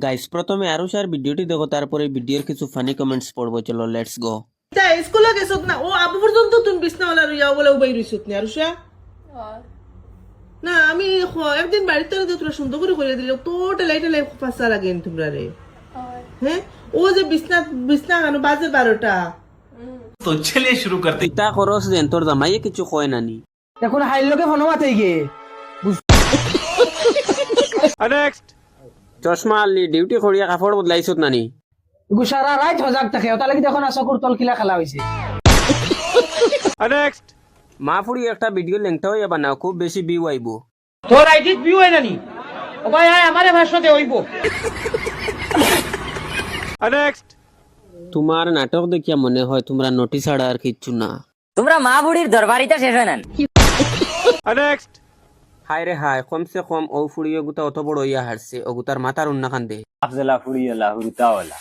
Guys প্রথমে আরুষার ভিডিওটি দেখো, তারপরে ভিডিওর কিছু ফানি কমেন্টস পড়বো। চলো লেটস গো। তা স্কুলে গেছত না ও আবু পর্যন্ত তুমি বিছনাওয়ালা রইয়া বলে উবাই রইছত নি আরুষা না আমি একদিন বাড়িতে তোরা সুন্দর করে দিল তো টেলাই টেলাই ফাঁসা লাগে তোমরা রে হ্যাঁ ও যে বিছনা বিছনা কেন বাজে 12টা तो चलिए शुरू करते हैं। তা খরচ দেন তোর জামাইয়ে কিছু কয় নানি। এখন হাইলোকে ফোন মাথায় গিয়ে চশমা আনলি ডিউটি করিয়া কাপড় বদলাইছত নানি। সারা রাত সজাগ থাকে ওটা লাগি দেখুন চকুর তল খিলা খেলা হয়েছে। মা ফুড়ি একটা ভিডিও লেংটা হইয়া বানাও, খুব বেশি ভিউ আইব। তোর আইডিত ভিউ হয় নানি ও ভাই আমারে ভাষণে হইব। তোমার নাটক দেখিয়া মনে হয় তোমরা নোটিস ছাড়া আর কিচ্ছু না। তোমরা মা বুড়ির দরবারিটা শেষ হয় না। হায় রে হায়, কমসে কম ও ফুড়ি ওগুতা অত বড় ইয়া হারছে, ওগুতার মাথার উন্না কান্দে। আফজলা ফুড়িওয়ালা হুরতাওয়ালা